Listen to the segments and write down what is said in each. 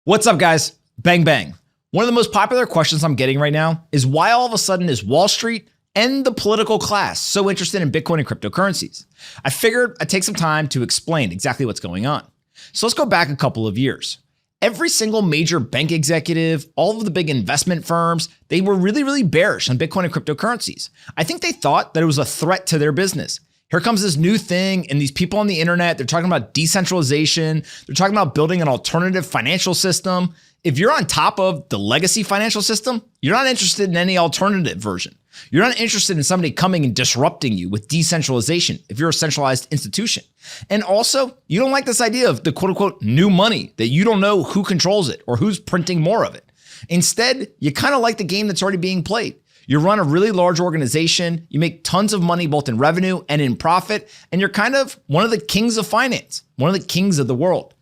What's up, guys? Bang, bang. One of the most popular questions I'm getting right now is why all of a sudden is Wall Street and the political class so interested in Bitcoin and cryptocurrencies? I figured I'd take some time to explain exactly what's going on. So let's go back a couple of years. Every single major bank executive, all of the big investment firms, they were really bearish on Bitcoin and cryptocurrencies. I think they thought that it was a threat to their business. Here comes this new thing, and these people on the internet, they're talking about decentralization. They're talking about building an alternative financial system. If you're on top of the legacy financial system, you're not interested in any alternative version. You're not interested in somebody coming and disrupting you with decentralization if you're a centralized institution. And also, you don't like this idea of the quote unquote new money that you don't know who controls it or who's printing more of it. Instead, you kind of like the game that's already being played. You run a really large organization, you make tons of money both in revenue and in profit, and you're kind of one of the kings of finance, one of the kings of the world.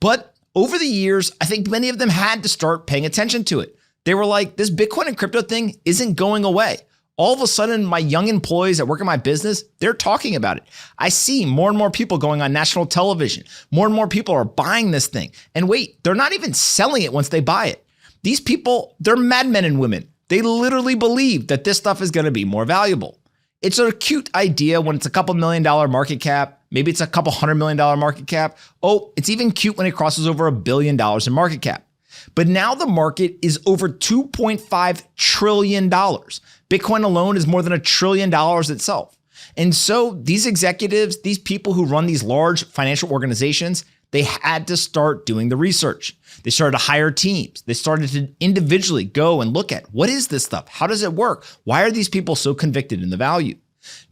But over the years, I think many of them had to start paying attention to it. They were like, this Bitcoin and crypto thing isn't going away. All of a sudden, my young employees that work in my business, they're talking about it. I see more and more people going on national television. More and more people are buying this thing. And wait, they're not even selling it once they buy it. These people, they're madmen and women. They literally believe that this stuff is going to be more valuable. It's a cute idea when it's a couple $1 million market cap. Maybe it's a couple $100 million market cap. Oh, it's even cute when it crosses over $1 billion in market cap. But now the market is over $2.5 trillion. Bitcoin alone is more than $1 trillion itself. And so these executives, these people who run these large financial organizations, they had to start doing the research. They started to hire teams. They started to individually go and look at what is this stuff? How does it work? Why are these people so convicted in the value?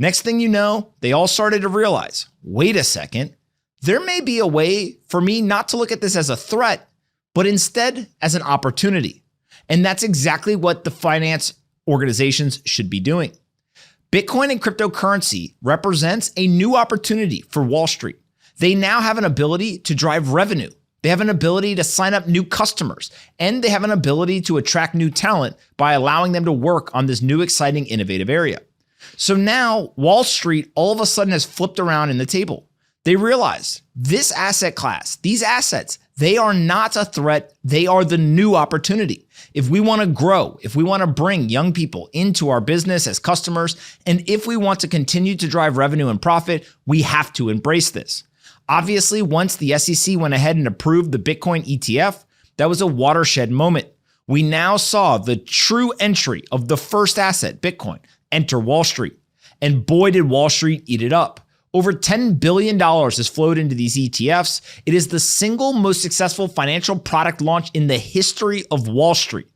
Next thing you know, they all started to realize, wait a second, there may be a way for me not to look at this as a threat, but instead as an opportunity. And that's exactly what the finance organizations should be doing. Bitcoin and cryptocurrency represents a new opportunity for Wall Street. They now have an ability to drive revenue. They have an ability to sign up new customers, and they have an ability to attract new talent by allowing them to work on this new, exciting, innovative area. So now Wall Street all of a sudden has flipped around in the table. They realized this asset class, these assets, they are not a threat. They are the new opportunity. If we want to grow, if we want to bring young people into our business as customers, and if we want to continue to drive revenue and profit, we have to embrace this. Obviously, once the SEC went ahead and approved the Bitcoin ETF, that was a watershed moment. We now saw the true entry of the first asset, Bitcoin, enter Wall Street. And boy, did Wall Street eat it up. Over $10 billion has flowed into these ETFs. It is the single most successful financial product launch in the history of Wall Street.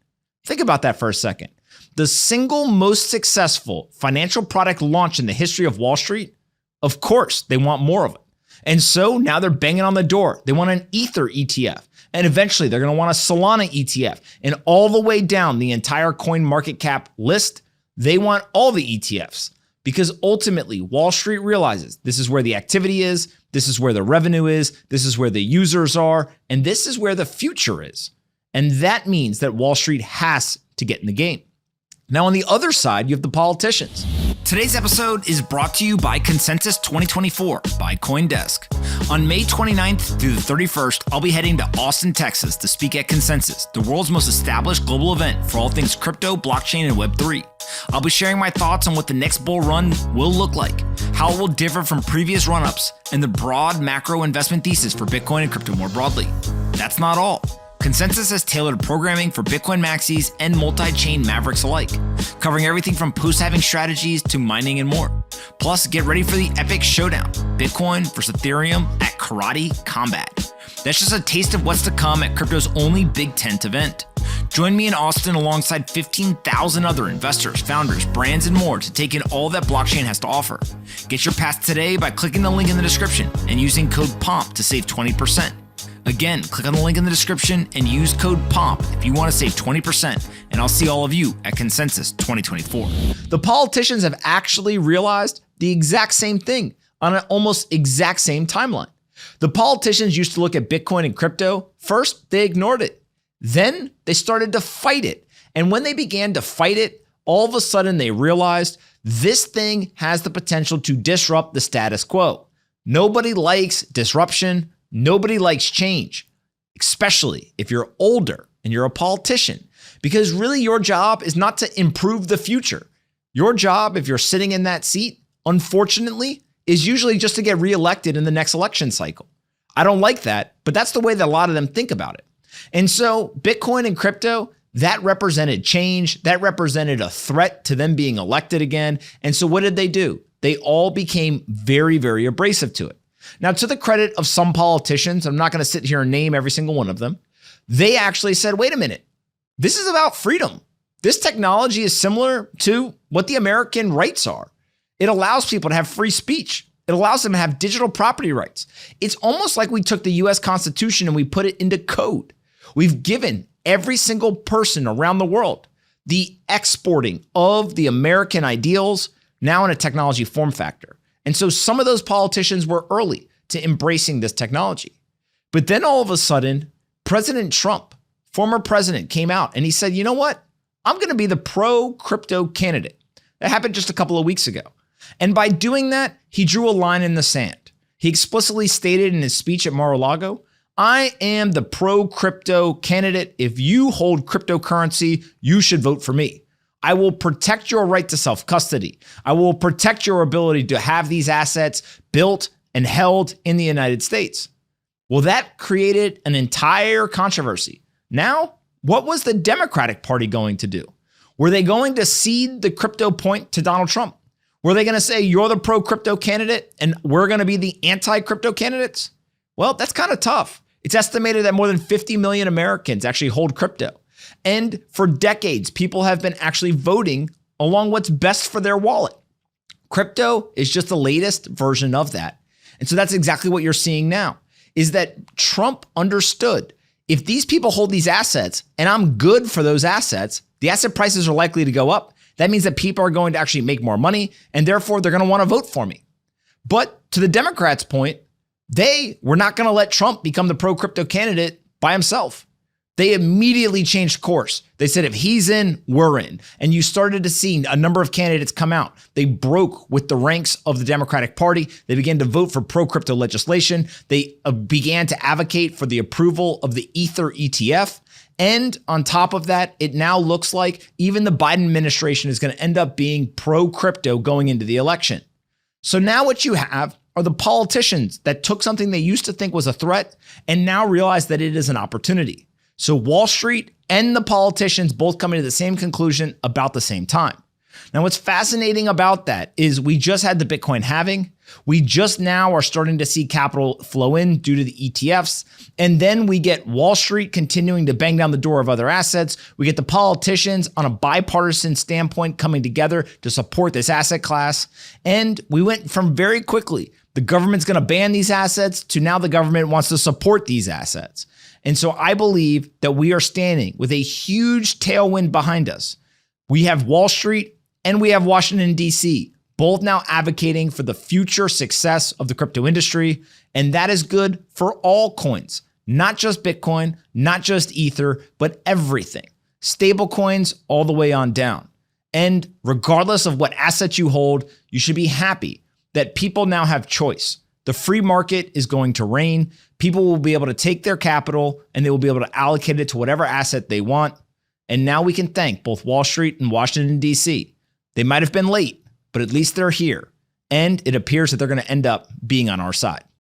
Think about that for a second. The single most successful financial product launch in the history of Wall Street? Of course, they want more of it. And so now they're banging on the door. They want an Ether ETF. And eventually they're going to want a Solana ETF. And all the way down the entire coin market cap list, they want all the ETFs. Because ultimately, Wall Street realizes this is where the activity is, this is where the revenue is, this is where the users are, and this is where the future is. And that means that Wall Street has to get in the game. Now, on the other side, you have the politicians. Today's episode is brought to you by Consensus 2024 by CoinDesk. On May 29th through the 31st, I'll be heading to Austin, Texas to speak at Consensus, the world's most established global event for all things crypto, blockchain, and Web3. I'll be sharing my thoughts on what the next bull run will look like, how it will differ from previous run-ups, and the broad macro investment thesis for Bitcoin and crypto more broadly. That's not all. Consensus has tailored programming for Bitcoin maxis and multi-chain mavericks alike, covering everything from post-halving strategies to mining and more. Plus, get ready for the epic showdown, Bitcoin versus Ethereum at Karate Combat. That's just a taste of what's to come at crypto's only big tent event. Join me in Austin alongside 15,000 other investors, founders, brands, and more to take in all that blockchain has to offer. Get your pass today by clicking the link in the description and using code POMP to save 20%. Again, click on the link in the description and use code POMP if you want to save 20%, and I'll see all of you at Consensus 2024. The politicians have actually realized the exact same thing on an almost exact same timeline. The politicians used to look at Bitcoin and crypto. First, they ignored it. Then they started to fight it. And when they began to fight it, all of a sudden they realized this thing has the potential to disrupt the status quo. Nobody likes disruption. Nobody likes change. especially if you're older and you're a politician, because really your job is not to improve the future. Your job, if you're sitting in that seat, unfortunately, is usually just to get reelected in the next election cycle. I don't like that, but that's the way that a lot of them think about it. And so Bitcoin and crypto, that represented change. That represented a threat to them being elected again. And so what did they do? They all became very, very abrasive to it. Now, to the credit of some politicians, I'm not going to sit here and name every single one of them. They actually said, wait a minute, this is about freedom. This technology is similar to what the American rights are. It allows people to have free speech. It allows them to have digital property rights. It's almost like we took the US Constitution and we put it into code. We've given every single person around the world the exporting of the American ideals now in a technology form factor. And so some of those politicians were early to embracing this technology. But then all of a sudden, President Trump, former president, came out and he said, you know what? I'm going to be the pro-crypto candidate. That happened just a couple of weeks ago. And by doing that, he drew a line in the sand. He explicitly stated in his speech at Mar-a-Lago, I am the pro-crypto candidate. If you hold cryptocurrency, you should vote for me. I will protect your right to self-custody. I will protect your ability to have these assets built and held in the United States. Well, that created an entire controversy. Now, what was the Democratic Party going to do? Were they going to cede the crypto point to Donald Trump? Were they going to say, you're the pro-crypto candidate and we're going to be the anti-crypto candidates? Well, that's kind of tough. It's estimated that more than 50 million Americans actually hold crypto. And for decades, people have been actually voting along what's best for their wallet. Crypto is just the latest version of that. And so that's exactly what you're seeing now, is that Trump understood if these people hold these assets and I'm good for those assets, the asset prices are likely to go up. That means that people are going to actually make more money and therefore they're going to want to vote for me. But to the Democrats' point, they were not going to let Trump become the pro-crypto candidate by himself. They immediately changed course. They said, if he's in, we're in. And you started to see a number of candidates come out. They broke with the ranks of the Democratic Party. They began to vote for pro-crypto legislation. They began to advocate for the approval of the Ether ETF. And on top of that, it now looks like even the Biden administration is going to end up being pro-crypto going into the election. So now what you have are the politicians that took something they used to think was a threat and now realize that it is an opportunity. So Wall Street and the politicians both coming to the same conclusion about the same time. Now, what's fascinating about that is we just had the Bitcoin halving. We just now are starting to see capital flow in due to the ETFs. And then we get Wall Street continuing to bang down the door of other assets. We get the politicians on a bipartisan standpoint coming together to support this asset class. And we went from very quickly, the government's going to ban these assets, to now the government wants to support these assets. And so I believe that we are standing with a huge tailwind behind us. We have Wall Street and we have Washington, D.C., both now advocating for the future success of the crypto industry. And that is good for all coins, not just Bitcoin, not just Ether, but everything. Stable coins all the way on down. And regardless of what assets you hold, you should be happy that people now have choice. The free market is going to reign. People will be able to take their capital and they will be able to allocate it to whatever asset they want. And now we can thank both Wall Street and Washington, D.C. They might have been late, but at least they're here. And it appears that they're going to end up being on our side.